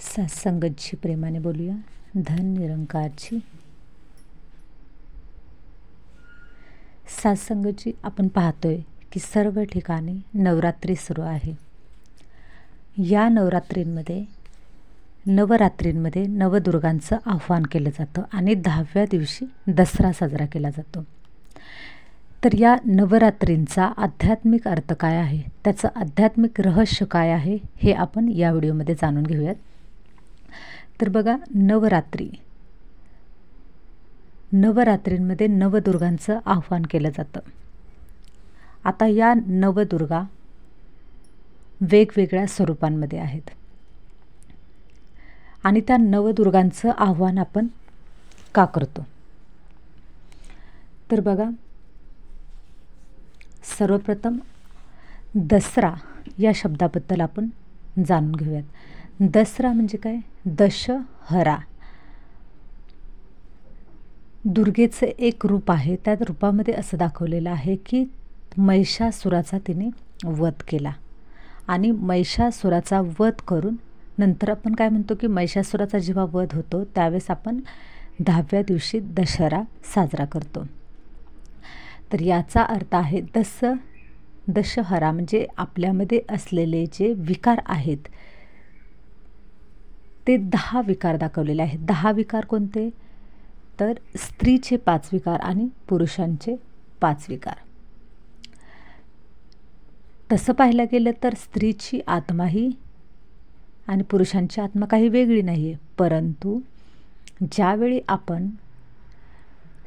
सत्संगतची प्रेमाने बोलूया. धन निरंकारची सत्संगतची आपण पाहतोय की सर्व ठिकाणी नवरात्री सुरू आहे. या नवरात्रींमध्ये नवदुर्गांचं आव्हान केलं जातं आणि 10व्या दिवशी दसरा साजरा केला जातो. तर या नवरात्रींचा आध्यात्मिक अर्थ काय आहे, त्याचं आध्यात्मिक रहस्य काय आहे, हे आपण या व्हिडिओमध्ये जाणून घेऊयात. तर बघा, नवरात्रींमध्ये नवदुर्गांचं आव्हान केलं जातं. आता या नवदुर्गा वेगवेगळ्या स्वरूपांमध्ये आहेत आणि त्या नवदुर्गांचं आव्हान आपण का करतो. तर बघा, सर्वप्रथम दसरा या शब्दाबद्दल आपण जाणून घेऊयात. दसरा म्हणजे काय? दशहरा. दुर्गेचं एक रूप आहे. त्या रूपामध्ये असं दाखवलेलं आहे की महिषासुराचा तिने वध केला आणि महिषासुराचा वध करून नंतर आपण काय म्हणतो की महिषासुराचा जेव्हा वध होतो त्यावेळेस आपण 10व्या दिवशी दशहरा साजरा करतो. तर याचा अर्थ आहे दशहरा म्हणजे आपल्यामध्ये असलेले जे विकार आहेत ते 10 विकार दाखवलेले आहेत. 10 विकार कोणते? तर स्त्रीचे 5 विकार आणि पुरुषांचे 5 विकार. तसं पाहायला गेलं तर स्त्रीची आत्मा ही आणि पुरुषांची आत्मा काही वेगळी नाही आहे, परंतु ज्यावेळी आपण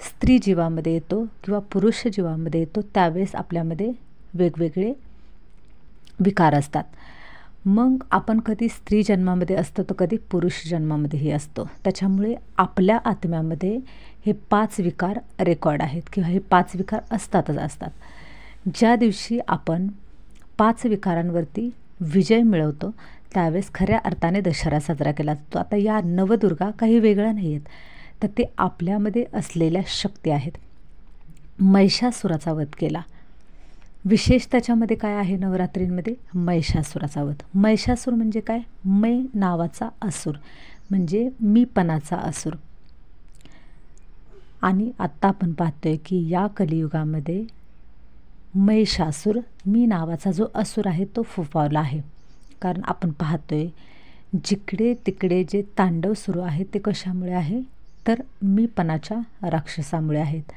स्त्री जीवामध्ये येतो किंवा पुरुष जीवामध्ये येतो त्यावेळेस आपल्यामध्ये वेगवेगळे विकार असतात. मग आपण कधी स्त्री जन्मामध्ये असतो तर कधी पुरुष जन्मामध्येही असतो. त्याच्यामुळे आपल्या आत्म्यामध्ये हे 5 विकार रेकॉर्ड आहेत किंवा हे 5 विकार असतातच असतात. ज्या दिवशी आपण 5 विकारांवरती विजय मिळवतो त्यावेळेस खऱ्या अर्थाने दशहरा साजरा केला जातो. आता या नवदुर्गा काही वेगळ्या नाही आहेत, तर ते आपल्यामध्ये असलेल्या शक्ती आहेत. महिषासुराचा वध केला. विशेष त्याच्यामध्ये काय आहे नवरात्रींमध्ये? महिषासुराचा वध. महिषासूर म्हणजे काय? मै नावाचा असुर म्हणजे मीपणाचा असुर. आणि आत्ता आपण पाहतोय की या कलियुगामध्ये महिषासूर मी नावाचा जो असुर आहे तो फोफावला आहे. कारण आपण पाहतोय जिकडे तिकडे जे तांडव सुरू आहे ते कशामुळे आहे? तर मीपणाच्या राक्षसामुळे आहेत.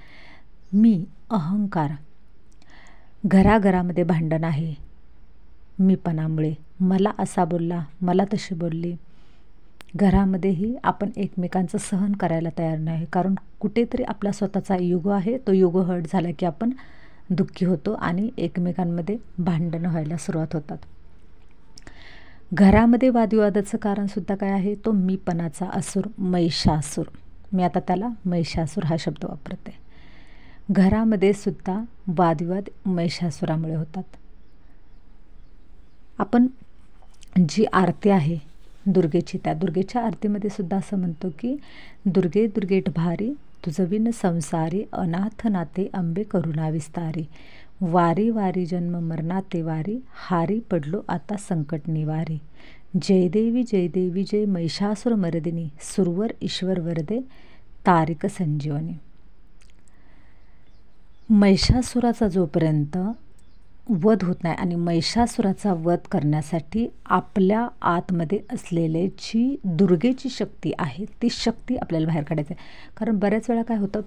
मी, अहंकार. घराघरामध्ये भांडण आहे मीपणामुळे. मला असा बोलला, मला तशी बोलली. घरामध्येही आपण एकमेकांचं सहन करायला तयार नाही, कारण कुठेतरी आपला स्वतःचा युगो आहे, तो युगो हर्ट झाला की आपण दुःखी होतो आणि एकमेकांमध्ये भांडणं व्हायला सुरुवात होतात. घरामध्ये वादविवादाचं कारणसुद्धा काय आहे? तो मीपणाचा असुर महिषासूर. मी आता त्याला महिषासूर हा शब्द वापरते. घरामध्ये सुद्धा वादविवाद महिषासुरामुळे होतात. आपण जी आरती आहे दुर्गेची, त्या दुर्गेच्या आरतीमध्ये सुद्धा असं म्हणतो की दुर्गे दुर्गेट भारी तुझविन संसारी अनाथ नाते अंबे करुणा विस्तारी वारी वारी जन्म मरणाते वारी हारी पडलो आता संकट निवारी जय देवी जय महिषासुर मर्दिनी सुरवर ईश्वर वरदे तारिक संजीवनी. महिषासुराचा जोपर्यंत वध होत नाही आणि महिषासुराचा वध करण्यासाठी आपल्या आतमध्ये असलेले जी दुर्गेची शक्ती आहे ती शक्ती आपल्याला बाहेर काढायची आहे. कारण बऱ्याच वेळा काय होतं,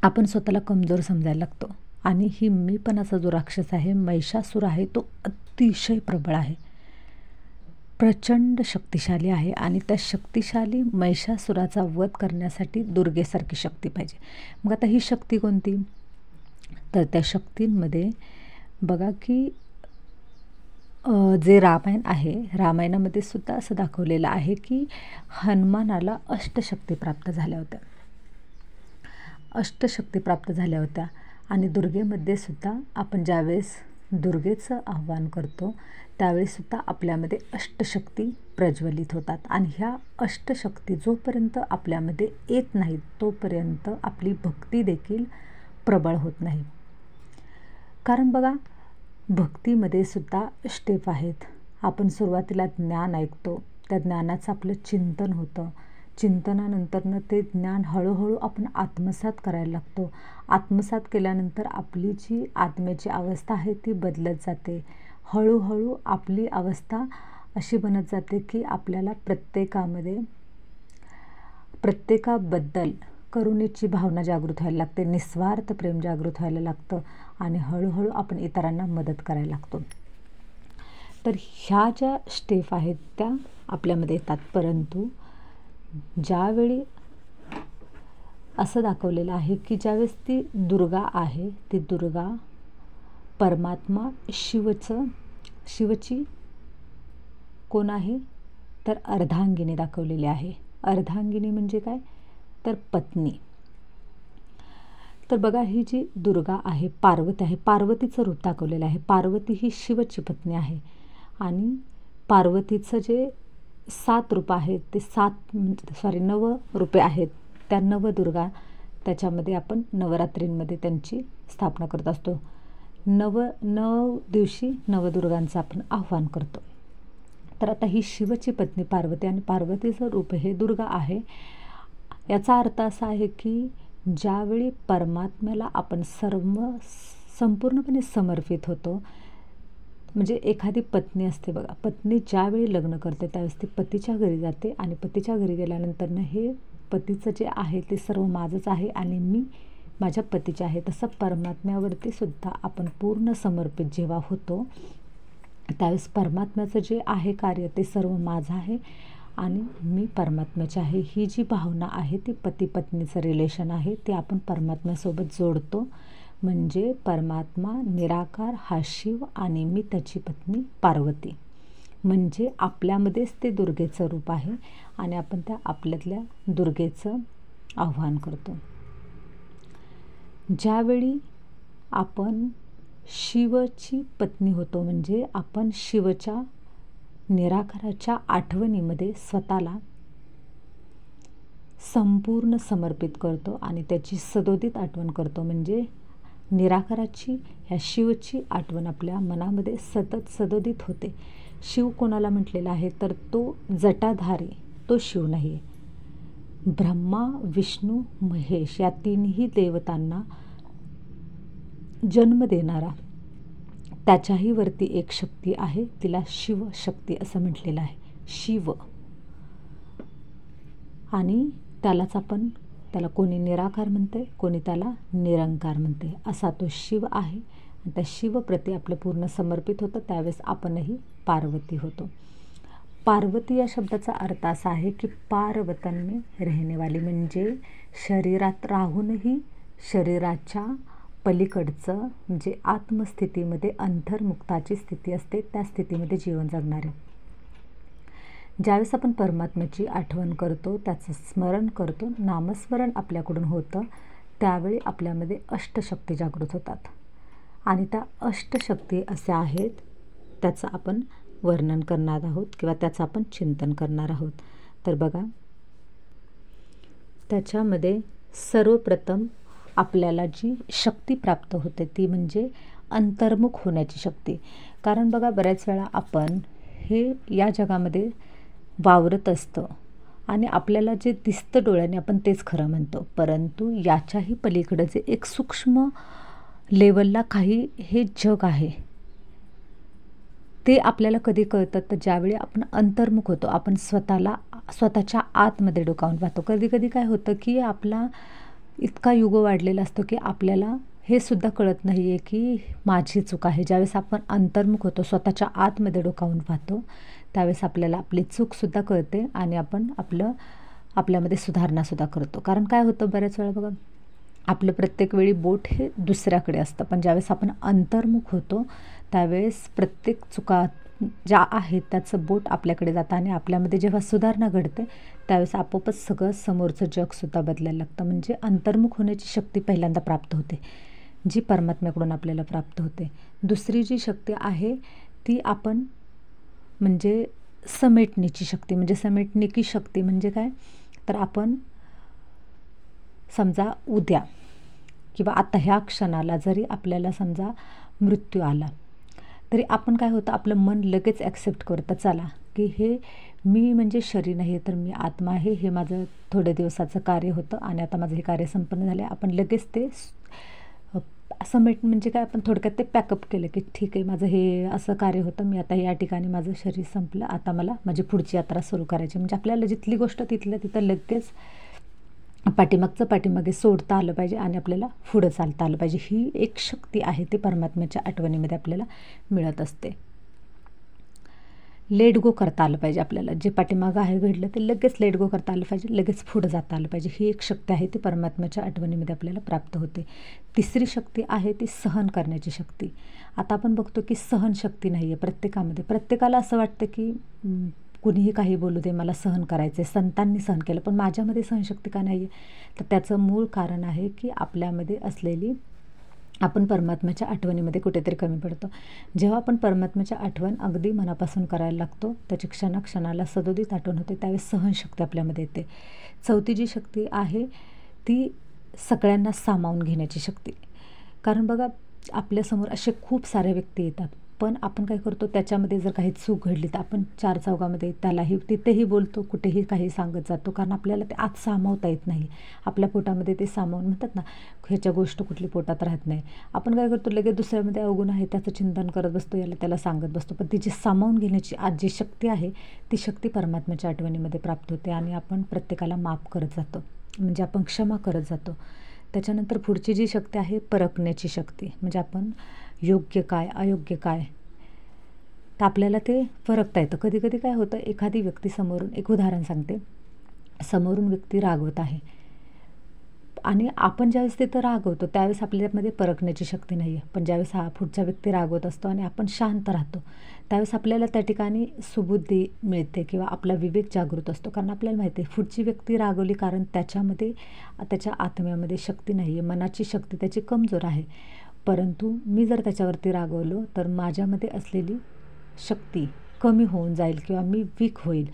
आपण स्वतःला कमजोर समजायला लागतो आणि ही मीपणाचा जो राक्षस आहे महिषासूर आहे तो अतिशय प्रबळ आहे, प्रचंड शक्तिशाली आहे आणि त्या शक्तिशाली महिषासुराचा वध करण्यासाठी दुर्गेसारखी शक्ती पाहिजे. मग आता ही शक्ती कोणती? तर त्या शक्तींमध्ये बघा की जे रामायण आहे, रामायणामध्ये सुद्धा असं दाखवलेलं आहे की हनुमानाला अष्टशक्ती प्राप्त झाल्या होत्या. अष्टशक्ती प्राप्त झाल्या होत्या आणि दुर्गेमध्ये सुद्धा आपण ज्यावेळेस दुर्गेचं आव्हान करतो त्यावेळेसुद्धा आपल्यामध्ये अष्टशक्ती प्रज्वलित होतात. आणि ह्या अष्टशक्ती जोपर्यंत आपल्यामध्ये येत नाहीत तोपर्यंत आपली भक्ती देखील प्रबळ होत नाही. कारण बघा, भक्तीमध्ये सुद्धा स्टेप आहेत. आपण सुरुवातीला ज्ञान ऐकतो, त्या ज्ञानाचं आपलं चिंतन होतं. चिंतनानंतरनं ते ज्ञान हळूहळू आपण आत्मसात करायला लागतो. आत्मसात केल्यानंतर आपली जी आत्म्याची अवस्था आहे ती बदलत जाते. हळूहळू आपली अवस्था अशी बनत जाते की आपल्याला प्रत्येकाबद्दल करुणेची भावना जागृत व्हायला लागते, निस्वार्थ प्रेम जागृत व्हायला लागतं आणि हळूहळू आपण इतरांना मदत करायला लागतो. तर ह्या ज्या स्टेप आहेत त्या आपल्यामध्ये येतात. परंतु ज्यावेळी असं दाखवलेलं आहे की ज्यावेळेस ती दुर्गा आहे, ती दुर्गा परमात्मा शिवची कोण आहे तर अर्धांगिनी दाखवलेली आहे. अर्धांगिनी म्हणजे काय तर पत्नी. तर बघा ही जी दुर्गा आहे पार्वती आहे, पार्वतीचं रूप दाखवलेलं आहे. पार्वती ही शिवची पत्नी आहे आणि पार्वतीचं जे 7 रूप आहेत ते 9 रूपे आहेत. त्या नवदुर्गा त्याच्यामध्ये आपण नवरात्रींमध्ये त्यांची स्थापना करत असतो. 9 दिवशी नवदुर्गांचं आपण आव्हान करतो. तर आता ही शिवची पत्नी पार्वती आणि पार्वतीचं रूप हे दुर्गा आहे. याचा अर्थ असा आहे की ज्यावेळी परमात्म्याला आपण संपूर्णपणे समर्पित होतो, म्हणजे एखादी पत्नी असते बघा, पत्नी ज्यावेळी लग्न करते त्यावेळेस ती पतीच्या घरी जाते आणि पतीच्या घरी गेल्यानंतरनं हे पतीचं जे आहे ते सर्व माझंच आहे आणि मी माझ्या पतीचे आहे. तसं परमात्म्यावरती सुद्धा आपण पूर्ण समर्पित जेव्हा होतो त्यावेळेस परमात्म्याचं जे आहे कार्य ते सर्व माझं आहे आणि मी परमात्म्याचे आहे. ही जी भावना आहे ती पती पत्नीचं रिलेशन आहे ते आपण परमात्म्यासोबत जोडतो. म्हणजे परमात्मा निराकार हा शिव आणि मी त्याची पत्नी पार्वती. म्हणजे आपल्यामध्येच ते दुर्गेचं रूप आहे आणि आपण त्या आपल्यातल्या दुर्गेचं आव्हान करतो. ज्यावेळी आपण शिवची पत्नी होतो म्हणजे आपण शिवच्या निराकाराच्या आठवणीमध्ये स्वतःला संपूर्ण समर्पित करतो आणि त्याची सदोदित आठवण करतो. म्हणजे निराकाराची ह्या शिवची आठवण आपल्या मनामध्ये सतत सदोदित होते. शिव कोणाला म्हटलेला आहे तर तो जटाधारी, तो शिव नाही. ब्रह्मा विष्णू महेश या तिन्ही देवतांना जन्म देणारा त्याच्याही वरती एक शक्ती आहे, तिला शिवशक्ती असं म्हटलेलं आहे. शिव आणि त्याला कोणी निराकार म्हणते, कोणी त्याला निरंकार म्हणते. असा तो शिव आहे आणि त्या शिवप्रती आपलं पूर्ण समर्पित होतं. त्यावेळेस आपणही पार्वती होतो. पार्वती या शब्दाचा अर्थ असा आहे की पारवतन में रहने वाली, म्हणजे शरीरात राहूनही शरीराच्या पलीकडचं म्हणजे आत्मस्थितीमध्ये अंतर्मुक्ताची स्थिती असते, त्या स्थितीमध्ये जीवन जगणारे. ज्यावेळेस आपण परमात्म्याची आठवण करतो, त्याचं स्मरण करतो, नामस्मरण आपल्याकडून होतं, त्यावेळी आपल्यामध्ये अष्टशक्ती जागृत होतात आणि त्या अष्टशक्ती अशा आहेत त्याचं आपण वर्णन करणार आहोत किंवा त्याचं आपण चिंतन करणार आहोत. तर बघा त्याच्यामध्ये सर्वप्रथम आपल्याला जी शक्ती प्राप्त होते ती म्हणजे अंतर्मुख होण्याची शक्ती. कारण बघा बऱ्याच वेळा आपण हे या जगामध्ये वावरत असतो आणि आपल्याला जे दिसतं डोळ्याने आपण तेच खरं म्हणतो, परंतु याच्याही पलीकडे जे एक सूक्ष्म लेवलला काही हे जग आहे ते आपल्याला कधी कळतं तर ज्यावेळी आपण अंतर्मुख होतो, आपण स्वतःच्या आतमध्ये डोकावून पाहतो. कधी कधी काय होतं की आपला इतका युग वाढलेला असतो की आपल्याला हे सुद्धा कळत नाही आहे की माझी चूक आहे. ज्यावेळेस आपण अंतर्मुख होतो, स्वतःच्या आतमध्ये डोकावून पाहतो, त्यावेळेस आपल्याला आपली चूकसुद्धा कळते आणि आपण आपल्यामध्ये सुधारणासुद्धा करतो. कारण काय होतं बऱ्याच वेळा बघा आपलं प्रत्येक वेळी बोट हे दुसऱ्याकडे असतं, पण ज्यावेळेस आपण अंतर्मुख होतो त्यावेळेस प्रत्येक चुका ज्या आहेत त्याचं बोट आपल्याकडे जातं आणि आपल्यामध्ये जेव्हा सुधारणा घडते त्यावेळेस आपोआपच सगळं समोरचं जगसुद्धा बदलायला लागतं. म्हणजे अंतर्मुख होण्याची शक्ती पहिल्यांदा प्राप्त होते जी परमात्म्याकडून आपल्याला प्राप्त होते. दुसरी जी शक्ती आहे ती आपण म्हणजे समेटण्याची शक्ती. म्हणजे समेटण्याची शक्ती म्हणजे काय तर आपण समजा उद्या किंवा आता ह्या क्षणाला जरी आपल्याला समजा मृत्यू आला तरी आपण काय होतं आपलं मन लगेच ॲक्सेप्ट करतं, चला की हे मी म्हणजे शरीर नाही तर मी आत्मा आहे, हे माझं थोड्या दिवसाचं कार्य होतं आणि आता माझं हे कार्य संपन्न झाले. आपण लगेच ते म्हणजे काय, आपण थोडक्यात ते पॅकअप केलं की ठीक आहे, माझं हे असं कार्य होतं, मी आता या ठिकाणी माझं शरीर संपलं, आता मला माझी पुढची यात्रा सुरू करायची. म्हणजे आपल्याला जिथली गोष्ट तिथल्या तिथं लगेच पाठीमागे सोडता आलं पाहिजे आणि आपल्याला पुढं चालता आलं पाहिजे. ही एक शक्ती आहे, ती परमात्म्याच्या आठवणीमध्ये आपल्याला मिळत असते. लेट गो करता आलं पाहिजे आपल्याला. जे पाठीमागं आहे घडलं ते लगेच लेट गो करता आलं पाहिजे, लगेच पुढं जाता आलं पाहिजे. ही एक शक्ती आहे, ती परमात्म्याच्या आठवणीमध्ये आपल्याला प्राप्त होते. तिसरी शक्ती आहे ती सहन करण्याची शक्ती. आता आपण बघतो की सहनशक्ती नाही आहे प्रत्येकामध्ये. प्रत्येकाला असं वाटतं की कुणीही काही बोलू दे, मला सहन करायचं आहे, संतांनी सहन केलं, पण माझ्यामध्ये सहनशक्ती का नाही आहे? तर त्याचं मूळ कारण आहे की आपल्यामध्ये असलेली, आपण परमात्म्याच्या आठवणीमध्ये कुठेतरी कमी पडतो. जेव्हा आपण परमात्म्याच्या आठवण अगदी मनापासून करायला लागतो, त्याची क्षणाक्षणाला सदोदित आठवण होते, त्यावेळेस सहनशक्ती आपल्यामध्ये येते. चौथी जी शक्ती आहे ती सगळ्यांना सामावून घेण्याची शक्ती. कारण बघा, आपल्यासमोर असे खूप सारे व्यक्ती येतात, पण आपण काय करतो, त्याच्यामध्ये जर काही चूक घडली तर आपण चार चौघामध्ये त्यालाही तिथेही बोलतो, कुठेही काही सांगत जातो, कारण आपल्याला ते आत सामावता येत नाही. आपल्या पोटामध्ये ते सामावून, म्हणतात ना, ह्याच्या गोष्ट कुठली पोटात राहत नाही. आपण काय करतो, लगेच दुसऱ्यामध्ये अवगुण आहे त्याचं चिंतन करत बसतो, याला त्याला सांगत बसतो. पण ती जी सामावून घेण्याची आज जी शक्ती आहे, ती शक्ती परमात्म्याच्या आठवणीमध्ये प्राप्त होते आणि आपण प्रत्येकाला माफ करत जातो, म्हणजे आपण क्षमा करत जातो. त्याच्यानंतर पुढची जी शक्ती आहे, परखण्याची शक्ती. म्हणजे आपण योग्य काय अयोग्य काय, तर आपल्याला ते परखता येतं. कधी कधी काय होतं, एखादी व्यक्ती समोरून, एक उदाहरण सांगते, समोरून व्यक्ती रागवत आहे आणि आपण ज्यावेळेस तिथं रागवतो त्यावेळेस आपल्यामध्ये परखण्याची शक्ती नाही आहे. पण ज्यावेळेस हा पुढचा व्यक्ती रागवत असतो आणि आपण शांत राहतो, त्यावेळेस आपल्याला त्या ठिकाणी सुबुद्धी मिळते किंवा आपला विवेक जागृत असतो. कारण आपल्याला माहिती आहे पुढची व्यक्ती रागवली कारण त्याच्यामध्ये, त्याच्या आत्म्यामध्ये शक्ती नाही आहे, मनाची शक्ती त्याची कमजोर आहे. परंतु मी जर त्याच्यावरती रागवलो तर माझ्यामध्ये असलेली शक्ती कमी होऊन जाईल किंवा मी वीक होईल.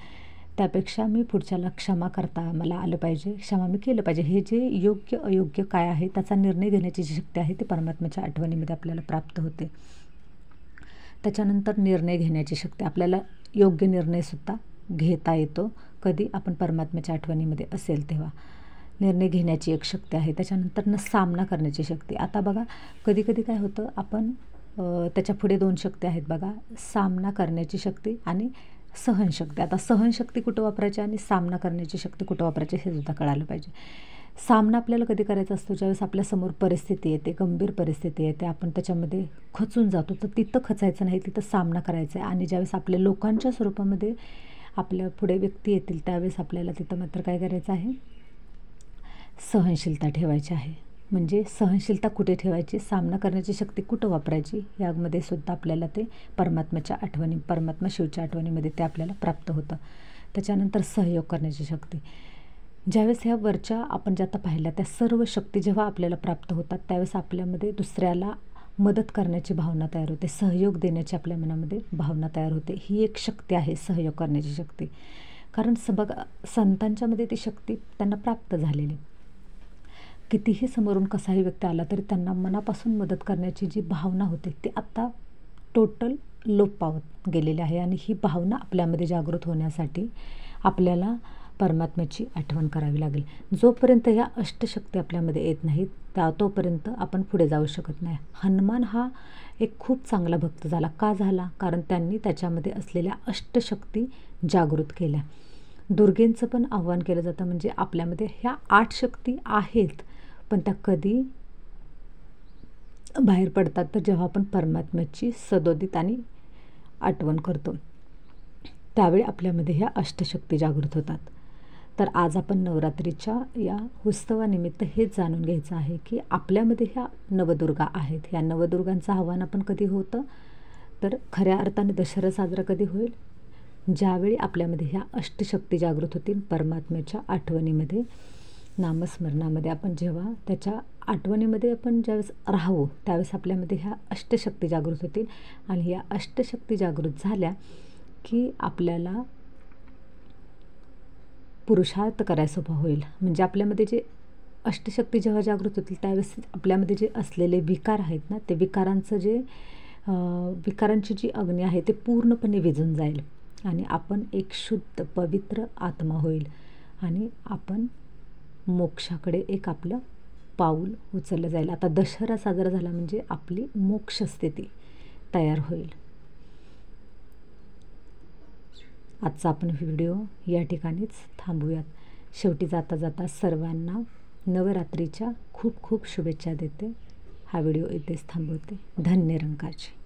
त्यापेक्षा मी पुढच्याला क्षमा करता मला आलं पाहिजे, क्षमा मी केलं पाहिजे. हे जे योग्य अयोग्य काय आहे त्याचा निर्णय घेण्याची जी शक्ती आहे ती परमात्म्याच्या आठवणीमध्ये आपल्याला प्राप्त होते. त्याच्यानंतर निर्णय घेण्याची शक्ती. आपल्याला योग्य निर्णयसुद्धा घेता येतो कधी आपण परमात्म्याच्या आठवणीमध्ये असेल तेव्हा. निर्णय घेण्याची एक शक्ती आहे. त्याच्यानंतर सामना करण्याची शक्ती. आता बघा, कधी कधी काय होतं, आपण त्याच्या पुढे दोन शक्ती आहेत बघा, सामना करण्याची शक्ती आणि सहनशक्ती. आता सहनशक्ती कुठं वापरायची आणि सामना करण्याची शक्ती कुठं वापरायची हे सुद्धा कळालं पाहिजे. सामना आपल्याला कधी करायचा असतो, ज्यावेळेस आपल्यासमोर परिस्थिती येते, गंभीर परिस्थिती येते, आपण त्याच्यामध्ये खचून जातो, तर तिथं खचायचं नाही, तिथं सामना करायचा आहे. आणि ज्यावेळेस आपल्या लोकांच्या स्वरूपामध्ये आपल्या पुढे व्यक्ती येतील त्यावेळेस आपल्याला तिथं मात्र काय करायचं आहे, सहनशीलता ठेवायची आहे. म्हणजे सहनशीलता कुठे ठेवायची, सामना करण्याची शक्ती कुठं वापरायची, यामध्ये सुद्धा आपल्याला ते परमात्म्याच्या आठवणी, परमात्मा शिवच्या आठवणीमध्ये ते आपल्याला प्राप्त होतं. त्याच्यानंतर सहयोग करण्याची शक्ती. ज्यावेळेस ह्या वरच्या आपण ज्या आता पाहिल्या त्या सर्व शक्ती जेव्हा आपल्याला प्राप्त होतात त्यावेळेस आपल्यामध्ये दुसऱ्याला मदत करण्याची भावना तयार होते, सहयोग देण्याची आपल्या मनामध्ये भावना तयार होते. ही एक शक्ती आहे, सहयोग करण्याची शक्ती. कारण बघा, संतांच्यामध्ये ती शक्ती त्यांना प्राप्त झालेली. कितीही समोरून कसाही व्यक्ती आला तरी त्यांना मनापासून मदत करण्याची जी भावना होती ती आत्ता टोटल लोप पावत गेलेली आहे. आणि ही भावना आपल्यामध्ये जागृत होण्यासाठी आपल्याला परमात्म्याची आठवण करावी लागेल. जोपर्यंत ह्या अष्टशक्ती आपल्यामध्ये येत नाहीत तोपर्यंत आपण पुढे जाऊ शकत नाही. हनुमान हा एक खूप चांगला भक्त झाला. का झाला? कारण त्यांनी त्याच्यामध्ये असलेल्या अष्टशक्ती जागृत केल्या. दुर्गेंचं पण आव्हान केलं जातं, म्हणजे आपल्यामध्ये ह्या 8 शक्ती आहेत, पण त्या कधी बाहेर पडतात तर जेव्हा आपण परमात्म्याची सदोदित आणि आठवण करतो त्यावेळी आपल्यामध्ये ह्या अष्टशक्ती जागृत होतात. तर आज आपण नवरात्रीच्या या उत्सवानिमित्त हेच जाणून घ्यायचं आहे की आपल्यामध्ये ह्या नवदुर्गा आहेत. ह्या नवदुर्गांचं आव्हान आपण कधी होतं, तर खऱ्या अर्थाने दसरा साजरा कधी होईल, ज्यावेळी आपल्यामध्ये ह्या अष्टशक्ती जागृत होतील. परमात्म्याच्या आठवणीमध्ये, नामस्मरणामध्ये आपण जेव्हा त्याच्या आठवणीमध्ये आपण ज्यावेळेस राहू त्यावेळेस आपल्यामध्ये ह्या अष्टशक्ती जागृत होतील. आणि ह्या अष्टशक्ती जागृत झाल्या की आपल्याला पुरुषार्थ करायला सोपं होईल. म्हणजे आपल्यामध्ये जे अष्टशक्ती जेव्हा जागृत होतील त्यावेळेस आपल्यामध्ये जे असलेले विकार आहेत ना, ते विकारांचं जे विकारांची जी अग्नी आहे ते पूर्णपणे विझून जाईल. आणि आपण एक शुद्ध पवित्र आत्मा होईल आणि आपण मोक्षाकडे एक आपलं पाऊल उचललं जाईल. आता दशहरा साजरा झाला म्हणजे आपली मोक्ष स्थिती तयार होईल. आजचा आपण व्हिडिओ या ठिकाणीच थांबूयात. शेवटी जाता जाता सर्वांना नवरात्रीच्या खूप खूप शुभेच्छा देते. हा व्हिडिओ इथेच थांबवते. धन्य रंकाची.